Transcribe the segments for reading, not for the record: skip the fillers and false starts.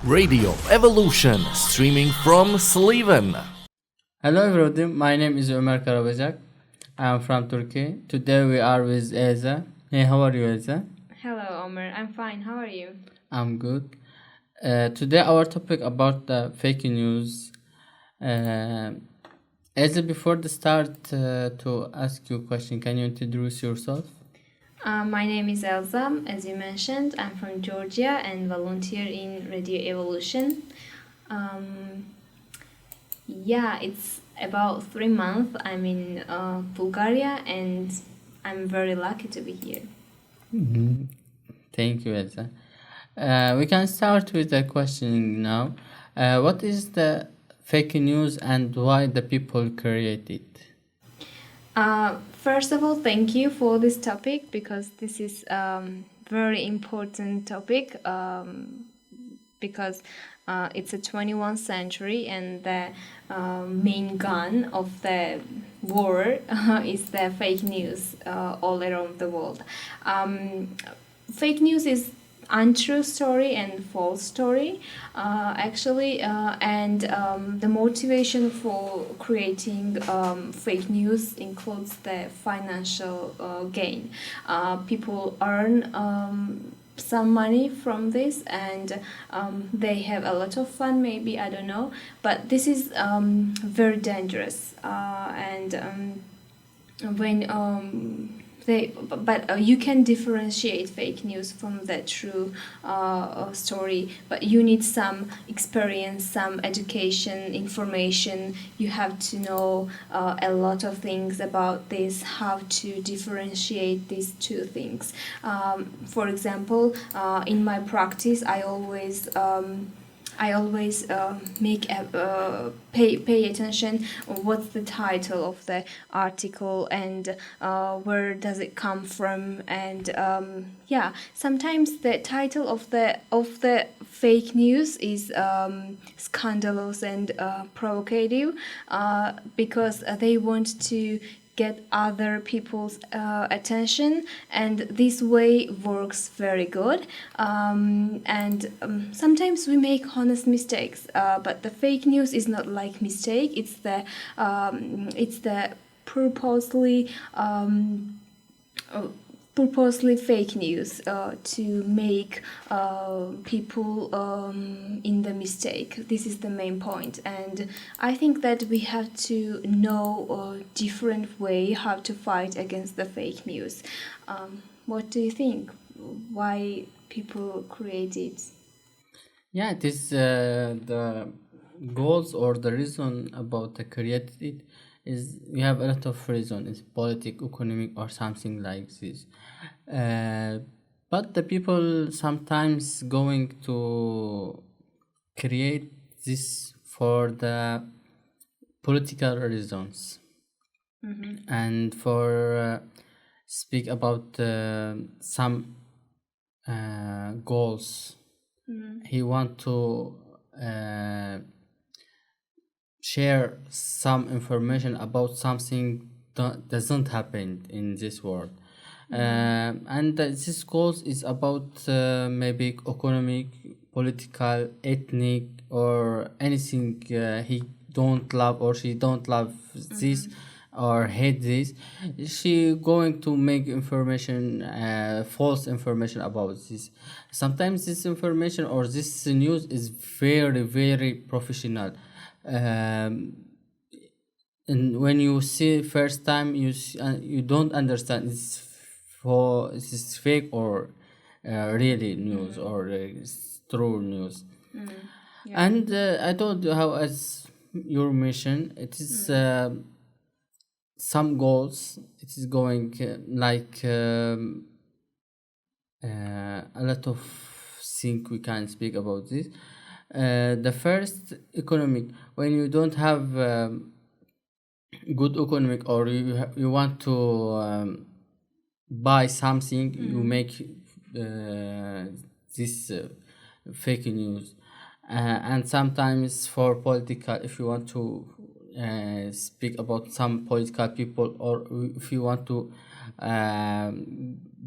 Radio Evolution, streaming from Sleven. Hello everybody, my name is Ömer. I am from Turkey. Today we are with Elza. Hey, how are you, Elza? Hello, Omer. I'm fine. How are you? I'm good. Today our topic about the fake news. Elza, before the start to ask you a question, can you introduce yourself? My name is Elza. As you mentioned, I'm from Georgia and volunteer in Radio Evolution. It's about 3 months. I'm in Bulgaria and I'm very lucky to be here. Mm-hmm. Thank you, Elza. We can start with the questioning now. What is the fake news and why the people create it? First of all, thank you for this topic because this is very important topic because it's a 21st century and the main gun of the war is the fake news all around the world. Fake news is untrue story and false story and the motivation for creating fake news includes the financial gain. People earn some money from this and they have a lot of fun, maybe, I don't know, but this is very dangerous you can differentiate fake news from the true story, but you need some experience, some education, information. You have to know a lot of things about this, how to differentiate these two things. For example, in my practice, I always pay attention what's the title of the article and where does it come from, and sometimes the title of the fake news is scandalous and provocative because they want to get other people's attention, and this way works very good. Sometimes we make honest mistakes, but the fake news is not like mistake. It's the purposely fake news to make people in the mistake. This is the main point, and I think that we have to know a different way how to fight against the fake news. What do you think? Why people create it? Yeah, it is the goals or the reason about the created is we have a lot of reason. It's political, economic, or something like this. But the people sometimes going to create this for the political reasons, and for speak about some goals. He want to share some information about something that doesn't happen in this world. And this goals is about maybe economic, political, ethnic, or anything he don't love or she don't love this or hate this. She going to make information, false information about this. Sometimes this information or this news is very, very professional. And when you see first time, you don't understand this is fake or really news or true news. And I told you how as your mission it is some goals. It is going a lot of things we can speak about this. The first, economic. When you don't have good economic or you want to buy something, you make this fake news. And sometimes for political, if you want to speak about some political people, or if you want to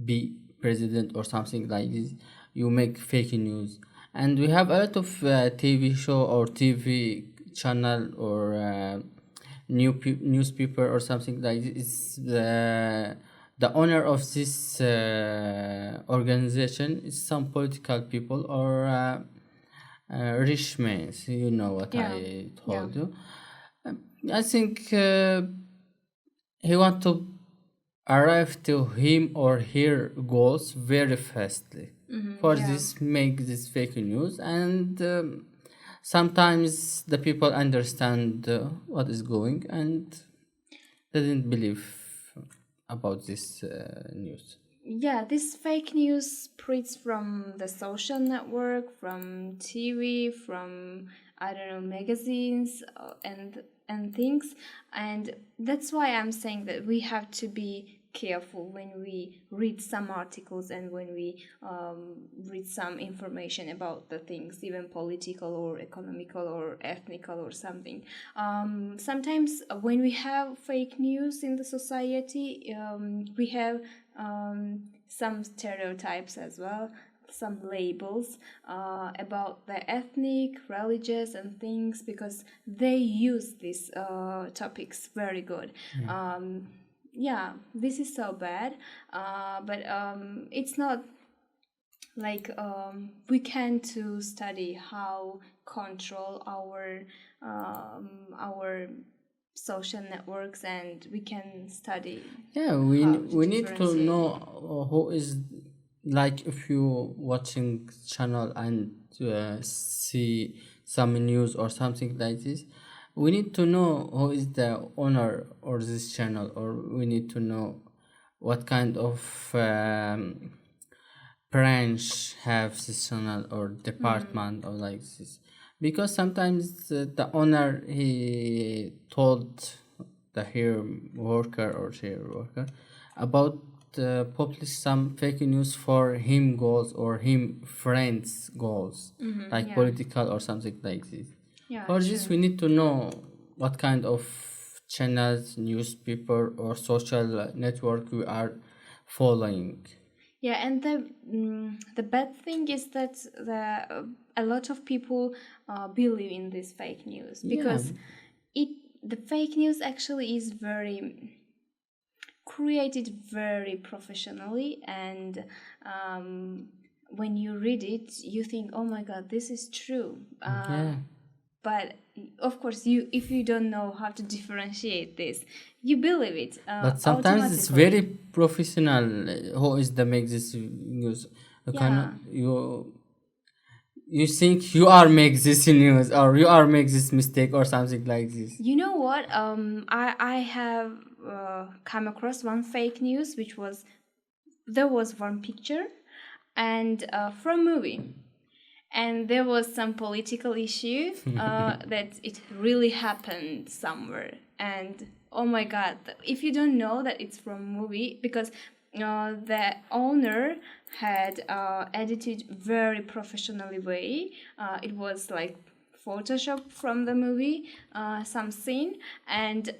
be president or something like this, you make fake news. And we have a lot of TV show or TV channel or newspaper or something like this. The owner of this organization is some political people or rich men. So you know what Yeah. I told Yeah. you. I think he want to arrive to him or her goals very fastly. For yeah. this, make this fake news, and sometimes the people understand what is going and they didn't believe about this news. Yeah, this fake news spreads from the social network, from TV, from I don't know magazines and things, and that's why I'm saying that we have to be careful when we read some articles and when we read some information about the things, even political or economical or ethnical or something. Sometimes when we have fake news in the society, we have some stereotypes as well, some labels about the ethnic, religious, and things, because they use these topics very good. Yeah, this is so bad, but it's not like we can to study how control our social networks, and we can study. Yeah, we need to differentiate. know who is, like if you watching channel and see some news or something like this, we need to know who is the owner or this channel, or we need to know what kind of branch have this channel or department or like this, because sometimes the owner he told the her worker or her worker about publish some fake news for him goals or him friends goals, like yeah. political or something like this. Yeah, For this, sure. we need to know what kind of channels, newspaper, or social network we are following. Yeah, and the bad thing is that a lot of people believe in this fake news, because the fake news actually is very created very professionally, and when you read it, you think, "Oh my God, this is true." Yeah. But of course, if you don't know how to differentiate this, you believe it. But sometimes it's automatically. very professional. Who is the make this news? You cannot, you think you are make this news or you are make this mistake or something like this. You know what? I have come across one fake news, which was there was one picture and from movie, and there was some political issue that it really happened somewhere. And oh my God, if you don't know that it's from movie, because the owner had edited very professionally way. It was like Photoshop from the movie, some scene, and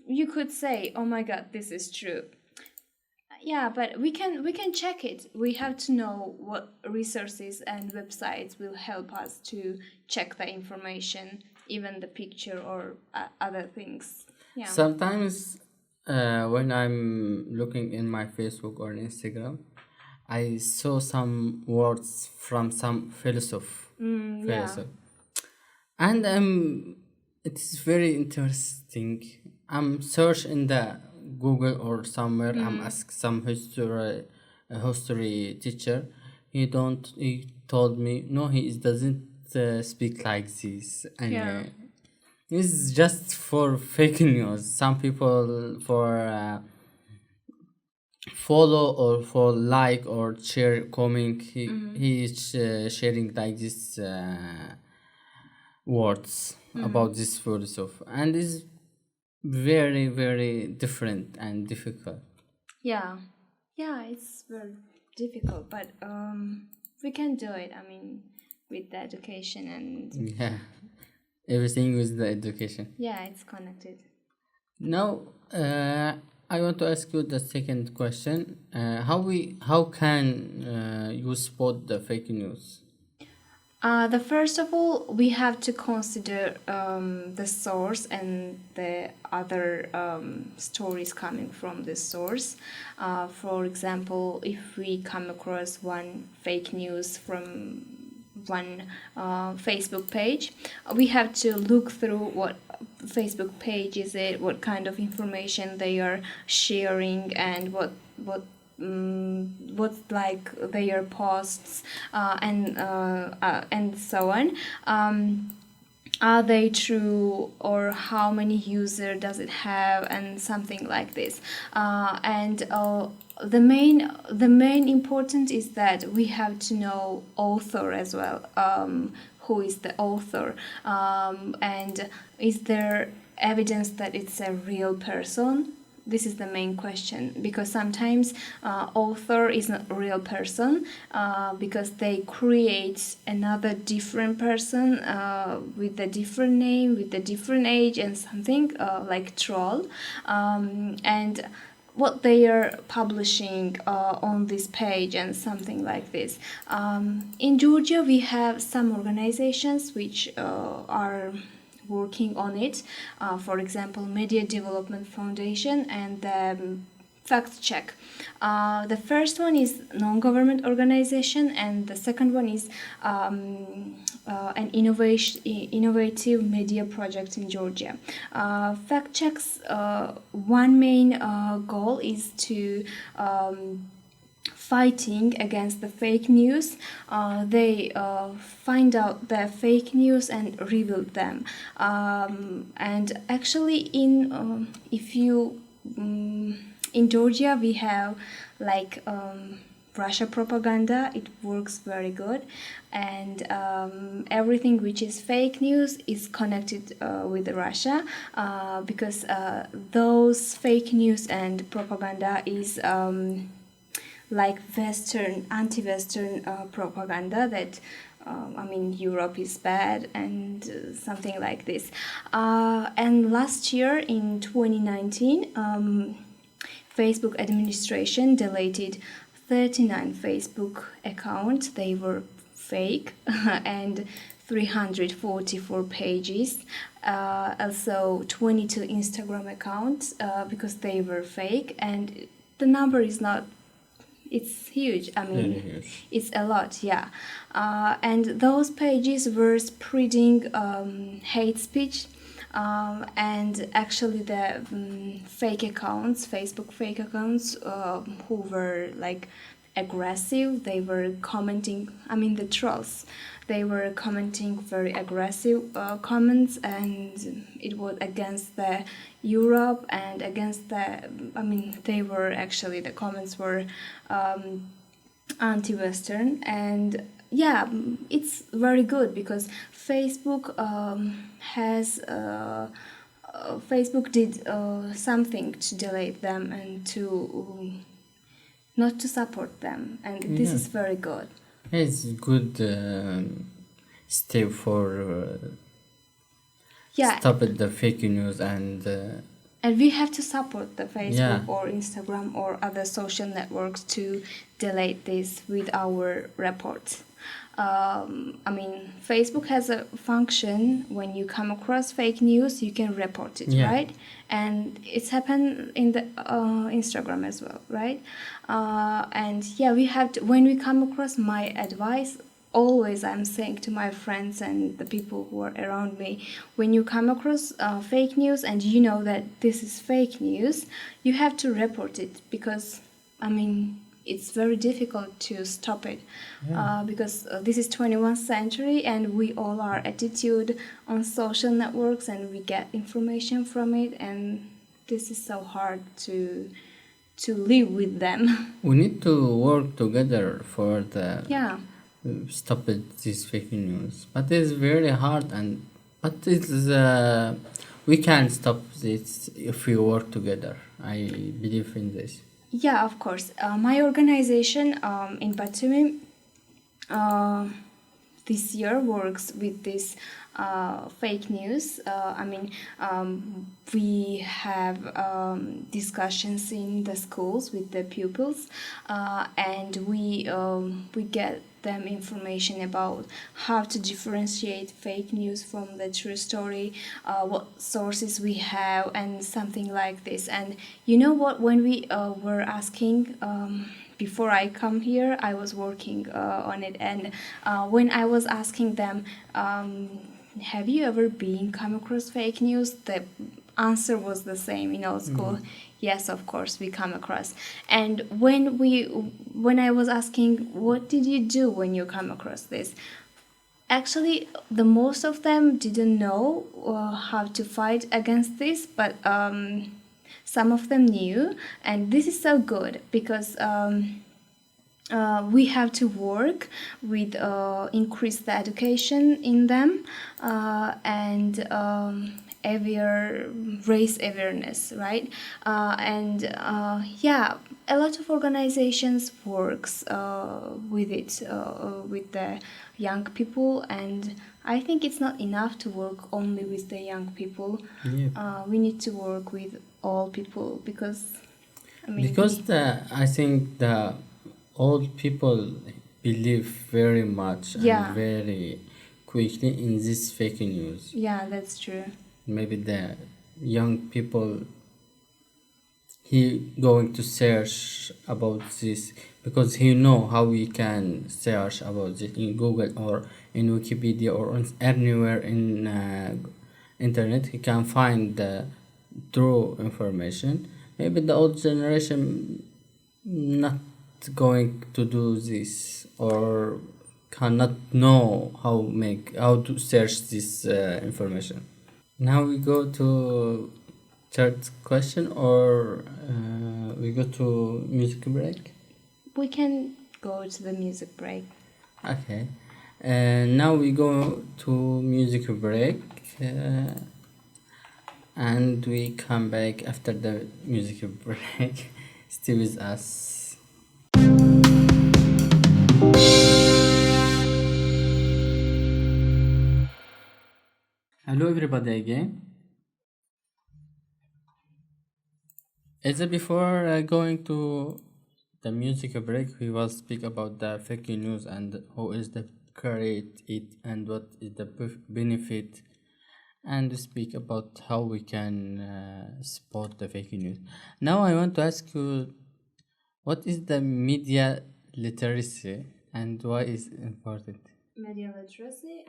you could say, "Oh my God, this is true." Yeah, but we can check it. We have to know what resources and websites will help us to check the information, even the picture or other things. Yeah. Sometimes when I'm looking in my Facebook or Instagram, I saw some words from some philosopher. Yeah. And it's very interesting. I'm search in the Google or somewhere. I'm ask some history teacher. He told me no. Doesn't speak like this, and Yeah. it's just for fake news. Some people for follow or for like or share comment. He is sharing like this words about this philosophy, and is very very different and difficult. Yeah. Yeah, it's very difficult, but we can do it. I mean, with the education and Yeah, everything with the education. yeah, it's connected. Now I want to ask you the second question. How can you spot the fake news? The first of all, we have to consider the source and the other stories coming from this source. For example, if we come across one fake news from one Facebook page, we have to look through what Facebook page is it, what kind of information they are sharing, and what's like their posts and so on. Are they true, or how many users does it have, and something like this. And the main important is that we have to know author as well. Who is the author, and is there evidence that it's a real person? This is the main question, because sometimes author is not a real person because they create another different person with a different name, with a different age, and something like troll, and what they are publishing on this page and something like this. In Georgia, we have some organizations which are working on it. For example, Media Development Foundation and the Fact Check. The first one is non-government organization, and the second one is an innovative media project in Georgia. Fact Check's one main goal is to fighting against the fake news. They find out the fake news and reveal them. And actually, in Georgia, we have like Russia propaganda. It works very good, and everything which is fake news is connected with Russia because those fake news and propaganda is like anti-Western propaganda that Europe is bad and something like this. And last year in 2019, Facebook administration deleted 39 Facebook accounts. They were fake and 344 pages. Also 22 Instagram accounts because they were fake, and the number is not. It's huge. Very huge. It's a lot, yeah. And those pages were spreading hate speech, and actually the fake accounts, Facebook fake accounts, who were like aggressive, they were commenting, the trolls, they were commenting very aggressive comments, and it was against the Europe and against the comments were anti-Western, and yeah, it's very good because Facebook Facebook did something to delete them and to not to support them, and this is very good. It's good step for stop the fake news, and we have to support the Facebook or Instagram or other social networks to delete this with our reports. Facebook has a function when you come across fake news, you can report it, right? And it's happened in the Instagram as well, right? We have to, when we come across, my advice, always I'm saying to my friends and the people who are around me, when you come across fake news and you know that this is fake news, you have to report it, because it's very difficult to stop it because this is 21st century and we all are attitude on social networks and we get information from it, and this is so hard to live with them. We need to work together for the stop this fake news, but it's very hard, but it's we can stop this if we work together. I believe in this. Yeah, of course. My organization in Batumi this year works with this fake news. We have discussions in the schools with the pupils, and we get them information about how to differentiate fake news from the true story, what sources we have, and something like this. And you know what? When we were asking. Before I come here, I was working on it, and when I was asking them, have you ever come across fake news? The answer was the same in our school. Yes, of course, we come across. And when I was asking, what did you do when you come across this? Actually, the most of them didn't know how to fight against this, but some of them knew, and this is so good because we have to work with increase the education in them and raise awareness, right? A lot of organizations works with it with the young people, and I think it's not enough to work only with the young people. We need to work with all people because I think the old people believe very much and very quickly in this fake news. Yeah, that's true. Maybe the young people he going to search about this because he know how we can search about this in Google or in Wikipedia or anywhere in internet. He can find the true information. Maybe the old generation not going to do this or cannot know how to search this information. Now we go to third question, or we go to music break. We can go to the music break. Okay, and now we go to music break, and we come back after the music break. Stay with us. Hello everybody again. As before going to the music break, we will speak about the fake news and who is the create it and what is the benefit, and speak about how we can spot the fake news. Now I want to ask you, what is the media literacy and why is it important? Media literacy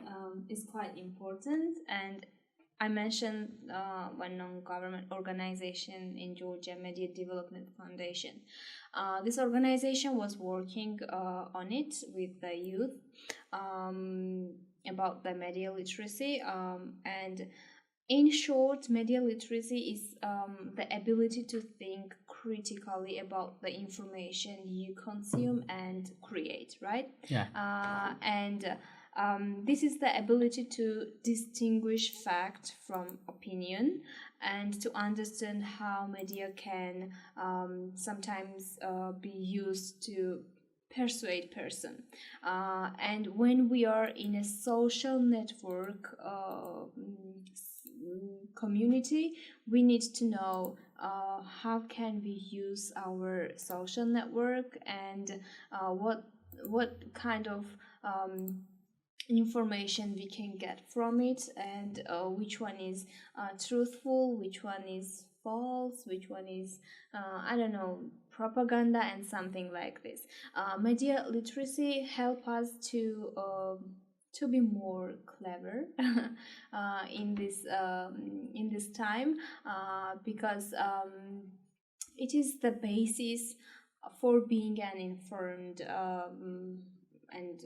is quite important, and I mentioned one non-government organization in Georgia, Media Development Foundation. This organization was working on it with the youth about the media literacy, and in short, media literacy is the ability to think critically about the information you consume and create, right? Yeah. This is the ability to distinguish fact from opinion and to understand how media can sometimes be used to persuade person. And when we are in a social network community, we need to know how can we use our social network and what kind of information we can get from it, and which one is truthful, which one is false, which one is propaganda and something like this. Media literacy help us to be more clever in this time because it is the basis for being an informed and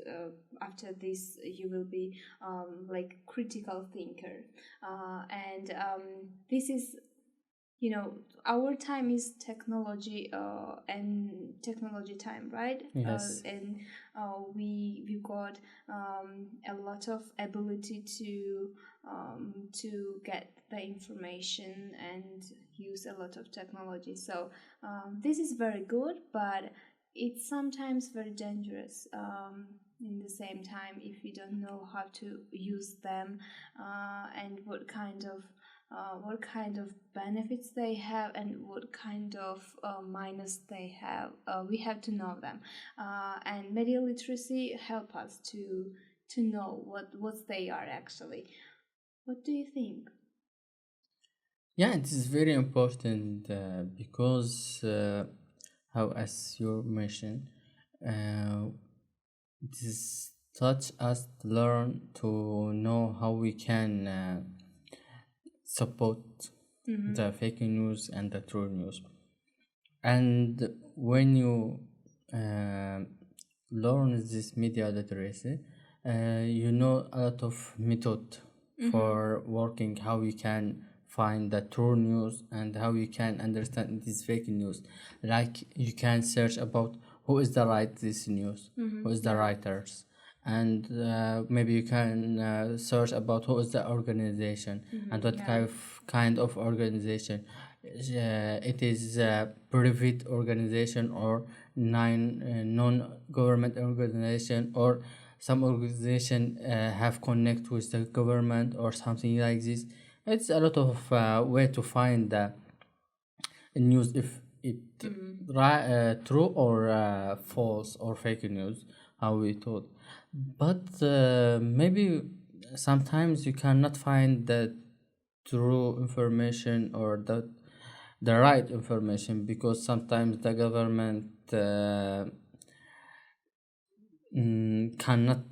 after this you will be like critical thinker, and this is, you know, our time is technology and technology time, right? Yes. And we've got a lot of ability to get the information and use a lot of technology. So this is very good, but it's sometimes very dangerous. In the same time, if you don't know how to use them, and what kind of benefits they have and what kind of minus they have, we have to know them. And media literacy help us to know what they are actually. What do you think? Yeah, it is very important because, how as you mentioned, this touch us to learn to know how we can support the fake news and the true news. And when you learn this media literacy, you know a lot of method for working, how you can find the true news and how you can understand this fake news. Like you can search about who is the write this news, who is the writers, and maybe you can search about who is the organization and what kind of organization. It is a private organization or non-government organization, or some organization have connect with the government or something like this. It's a lot of way to find the news, if it true or false or fake news, how we thought. But maybe sometimes you cannot find the true information or the right information, because sometimes the government cannot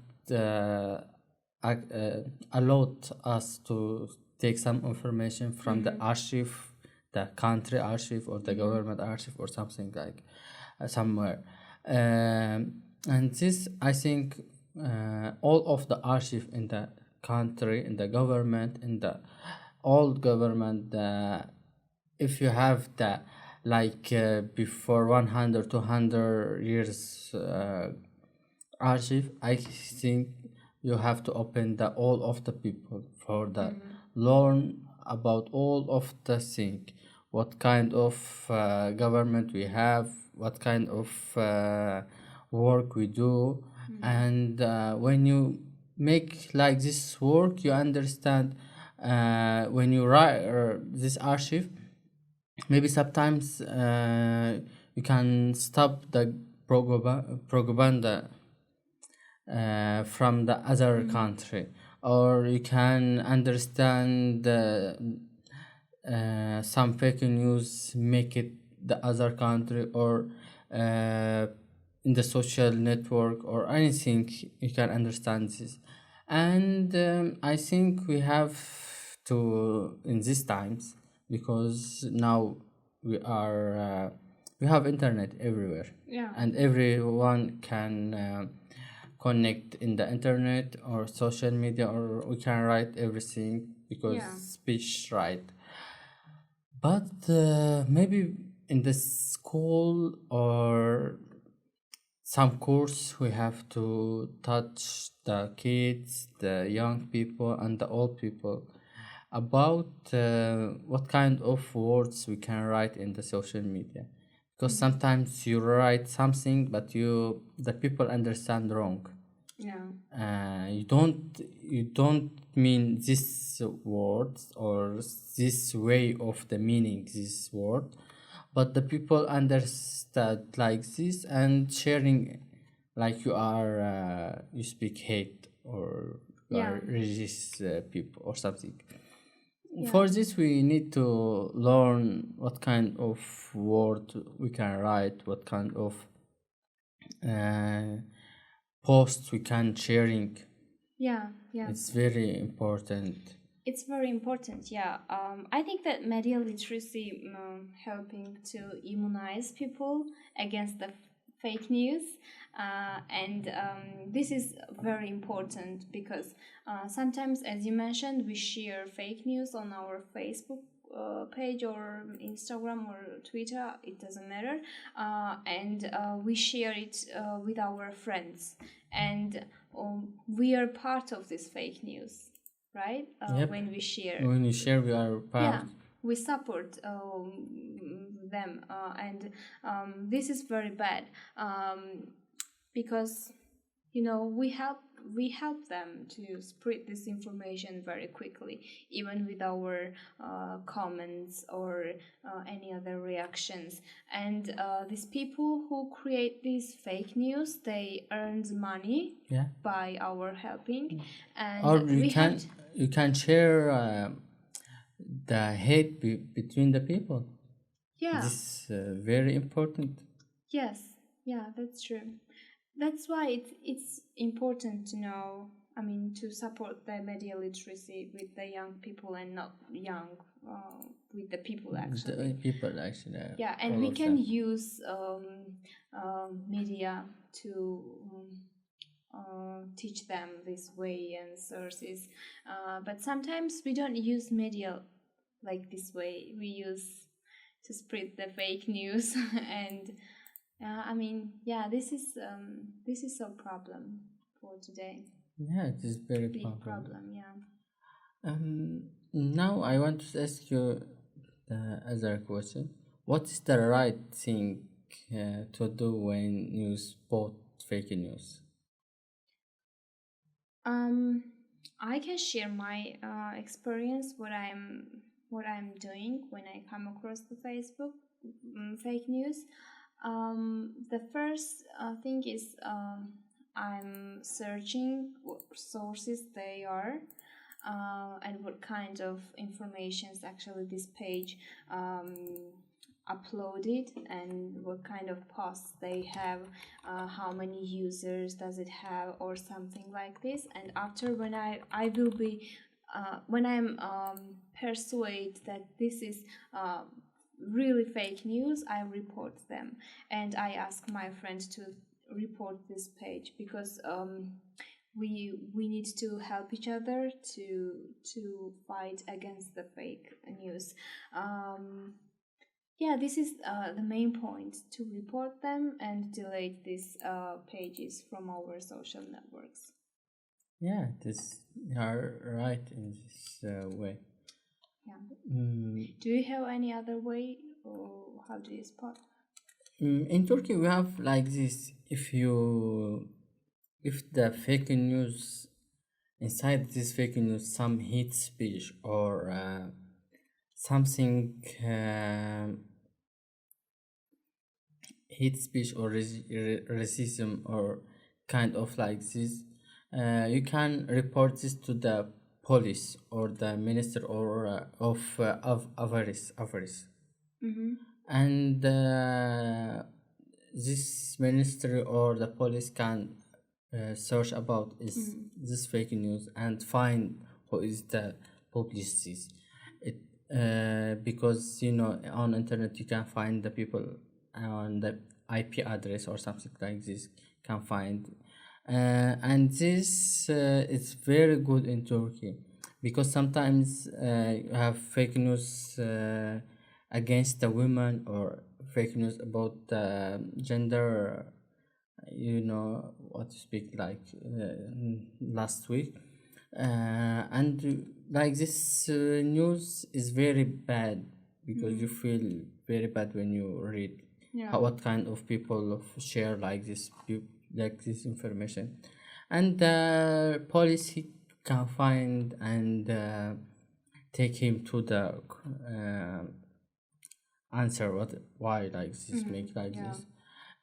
allow us to take some information from the archive, the country archive or the government archive or something like somewhere. And this, I think, all of the archive in the country, in the government, in the old government, if you have the like before 100 200 years archive, I think you have to open the all of the people for the learn about all of the thing, what kind of government we have, what kind of work we do. And when you make like this work, you understand, when you write this archive, maybe sometimes you can stop the propaganda from the other country, or you can understand some fake news make it the other country, or in the social network or anything, you can understand this. And I think we have to, in these times, because now we have internet everywhere, and everyone can connect in the internet or social media, or we can write everything because speech right. But maybe in the school or some course, we have to touch the kids, the young people and the old people about what kind of words we can write in the social media, because sometimes you write something but the people understand wrong. You don't mean this word or this way of the meaning this word, but the people understand like this and sharing, like you speak hate, or you are religious people or something. For this, we need to learn what kind of word we can write, what kind of posts we can sharing. It's very important. It's very important, I think that media literacy helping to immunize people against the fake news, and this is very important because sometimes, as you mentioned, we share fake news on our Facebook page or Instagram or Twitter, it doesn't matter, and we share it with our friends, and we are part of this fake news, right? Yep. When we share, When you share, we are part. we support them, and this is very bad, because we help them to spread this information very quickly, even with our comments or any other reactions. And these people who create these fake news, they earn money by our helping, and Or you can share the hate between the people. Yeah. This is very important. Yes, yeah, that's true. That's why it's important to know, to support the media literacy with the young people, and not young, with the people actually. The people actually. Yeah, and we can use media to teach them this way and sources. But sometimes we don't use media like this way. We use to spread the fake news and this is a problem for today. Yeah, it is very big problem. Yeah. Now I want to ask you the other question. What is the right thing to do when you spot fake news? I can share my experience, what I'm doing when I come across the Facebook fake news. The first thing is I'm searching what sources they are, and what kind of informations actually this page uploaded, and what kind of posts they have, how many users does it have, or something like this. And after, when I will be when I'm persuaded that this is really fake news, I report them, and I ask my friend to report this page, because we need to help each other to fight against the fake news. This is the main point, to report them and delete these pages from our social networks. Yeah, you are right in this way. Yeah. Do you have any other way, or how do you spot? In Turkey we have like this. If the fake news, inside this fake news, some hate speech or something hate speech or racism or kind of like this, you can report this to the police or the minister or of avarice. Mm-hmm. And this ministry or the police can search about this fake news and find who is the publicist. Because on internet you can find the people on the IP address or something like this, can find. And this is very good in Turkey, because sometimes you have fake news against the women, or fake news about gender, what to speak, like last week. And like this news is very bad, because you feel very bad when you read what kind of people share like this information. And the police can find and take him to the answer why like this make like this.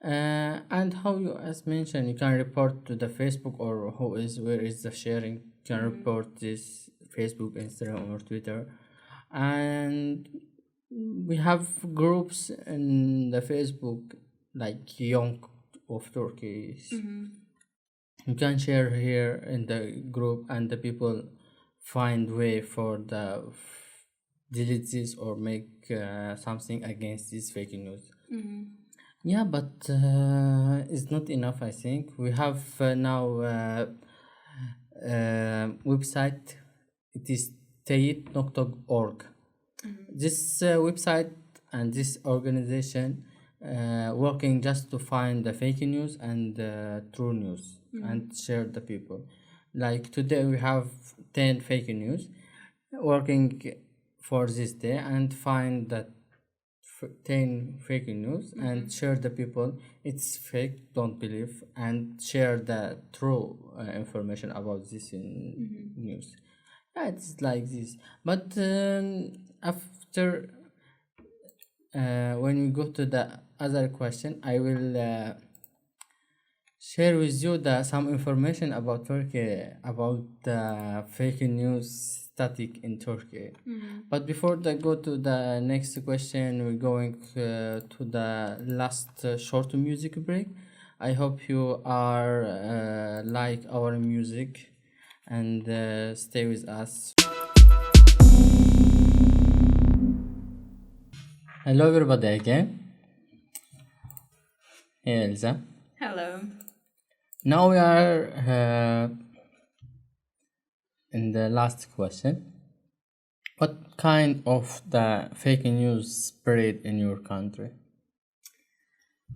And how you, as mentioned, you can report to the Facebook, or where is the sharing, you can report this Facebook, Instagram, or Twitter. And we have groups in the Facebook, like Young of Turkey. You can share here in the group, and the people find way for the delete this or make something against this fake news. Yeah, but it's not enough, I think. We have now website. It is teyit.org. This website and this organization working just to find the fake news and true news and share the people. Like today we have 10 fake news, working for this day and find that 10 fake news and share the people it's fake, don't believe, and share the true information about this news. Yeah, it's like this. But after when we go to the other question, I will share with you some information about Turkey, about the fake news static in Turkey. But before I go to the next question, we're going to the last short music break. I hope you are like our music and stay with us. Hello everybody again. Hey Elza. Hello. Now we are in the last question. What kind of the fake news spread in your country?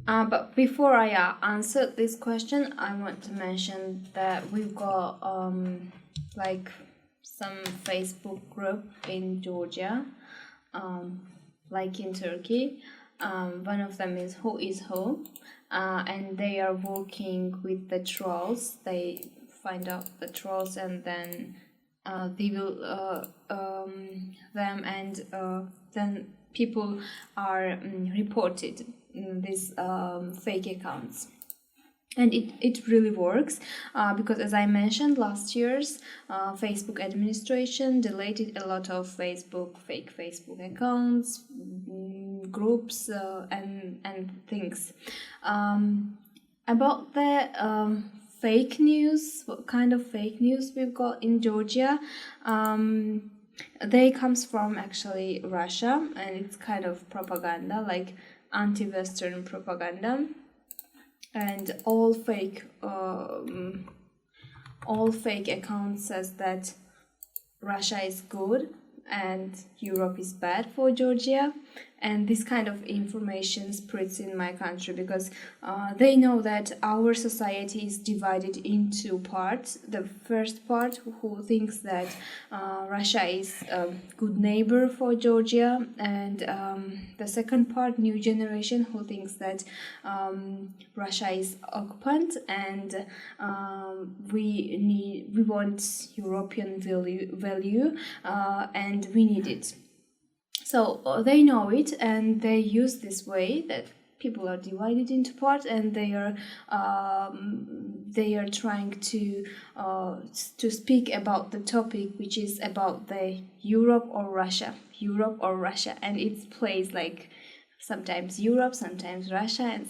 But before I answer this question, I want to mention that we've got like some Facebook group in Georgia, like in Turkey. One of them is Who is Who, and they are working with the trolls. They find out the trolls and then they will them and then people are reported these fake accounts. And it really works because, as I mentioned, last year's Facebook administration deleted a lot of fake Facebook accounts, groups, and things. About the fake news, what kind of fake news we've got in Georgia, they comes from actually Russia, and it's kind of propaganda, like anti-Western propaganda. And all fake accounts says that Russia is good and Europe is bad for Georgia, and this kind of information spreads in my country because they know that our society is divided into parts. The first part who thinks that Russia is a good neighbor for Georgia, and the second part, new generation, who thinks that Russia is occupant and we want European value and we need it. So they know it, and they use this way that people are divided into parts, and they are trying to speak about the topic, which is about the Europe or Russia, and it plays like sometimes Europe, sometimes Russia, and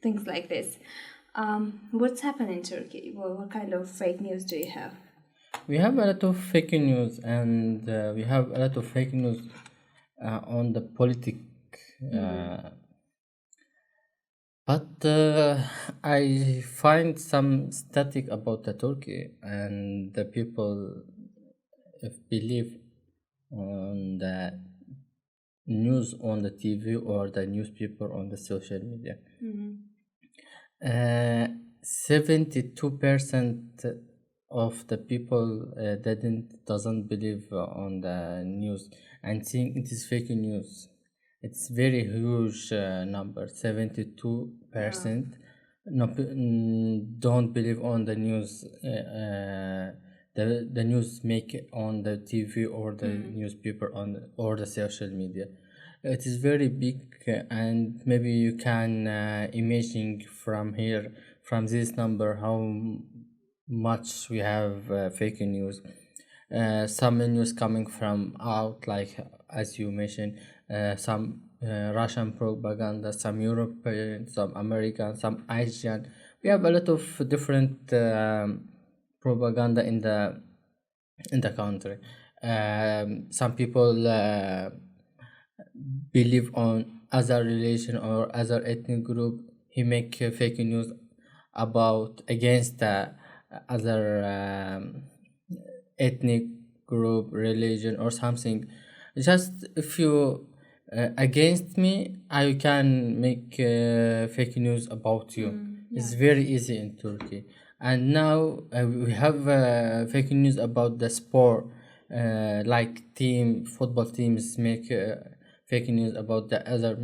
things like this. What's happening in Turkey? Well, what kind of fake news do you have? We have a lot of fake news, and we have a lot of fake news on the politics. But I find some static about the Turkey, and the people believe on the news on the TV or the newspaper on the social media. 72% of the people doesn't believe on the news and think it is fake news. It's very huge number. 72% don't believe on the news. The news make on the TV or the newspaper or the social media. It is very big, and maybe you can imagine from this number how much we have fake news. Some news coming from out, like as you mentioned, some Russian propaganda, some European, some American, some Asian. We have a lot of different propaganda in the country. Some people believe on other religion or other ethnic group. He make fake news about against the other ethnic group, religion, or something. Just if you against me, I can make fake news about you. It's very easy in Turkey. And now we have fake news about the sport. like football teams make fake news about the other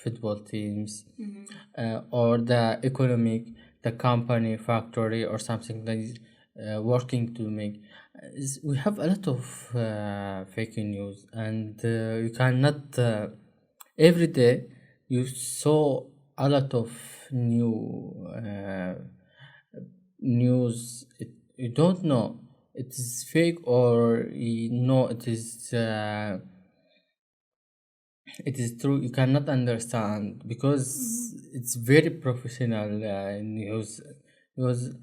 football teams, or the the company, factory, or something that is working to make. We have a lot of fake news, and you cannot every day you saw a lot of new news. You don't know it is fake or you know it is true. You cannot understand because it's very professional news, because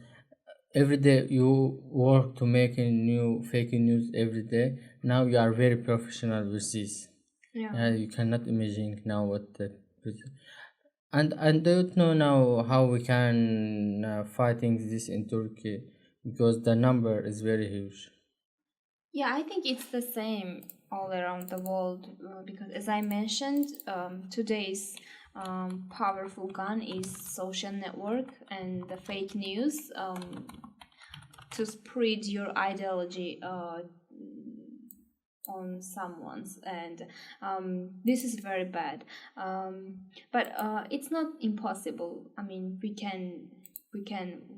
every day you work to make a new fake news every day. Now you are very professional with this. You cannot imagine now what the and I don't know now how we can fighting this in Turkey, because the number is very huge. Yeah, I think it's the same all around the world because, as I mentioned, today's powerful gun is social network and the fake news to spread your ideology on someone's, and this is very bad, but it's not impossible. I mean, we can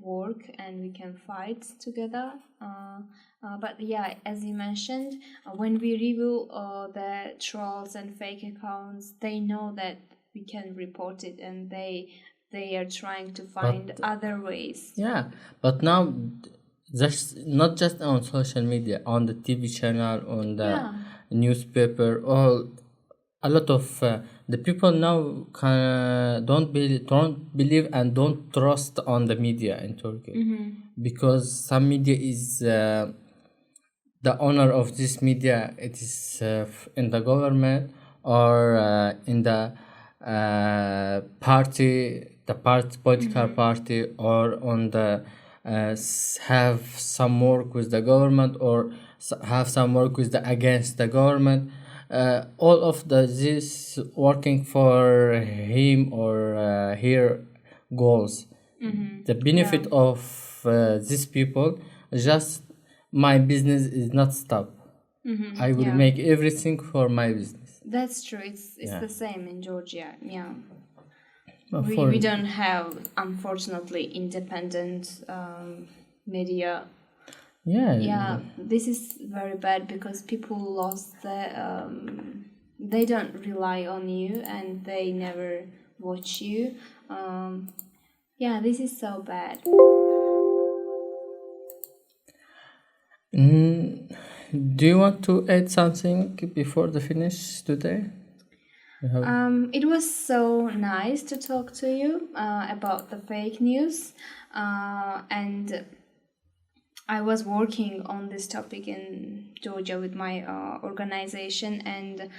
work and we can fight together, but yeah, as you mentioned, when we review the trolls and fake accounts, they know that we can report it, and they are trying to find other ways. Yeah, but now just not just on social media, on the TV channel, on the newspaper, all a lot of the people now don't believe and don't trust on the media in Turkey, because some media is the owner of this media. It is in the government or in the political party, or on the have some work with the government, or have some work with against the government. All of this working for him or her goals. The benefit of these people, just my business is not stop. I will make everything for my business. That's true. It's the same in Georgia. Yeah. We don't have, unfortunately, independent media. Yeah, this is very bad because people lost they don't rely on you and they never watch you. This is so bad. Do you want to add something before the finish today? It was so nice to talk to you about the fake news, and I was working on this topic in Georgia with my organization, and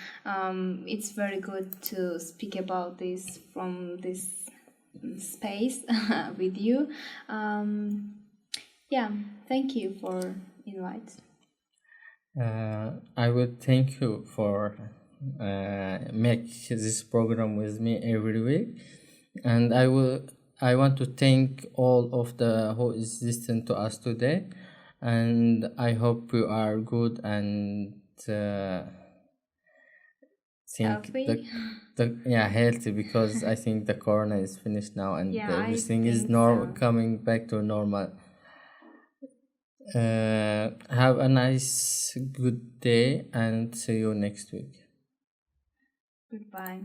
it's very good to speak about this from this space with you. Thank you for invite. I would thank you for make this program with me every week, and I want to thank all of the who is listening to us today, and I hope you are good and healthy. Healthy, because I think the corona is finished now and everything is coming back to normal. Have a nice good day and see you next week. Goodbye.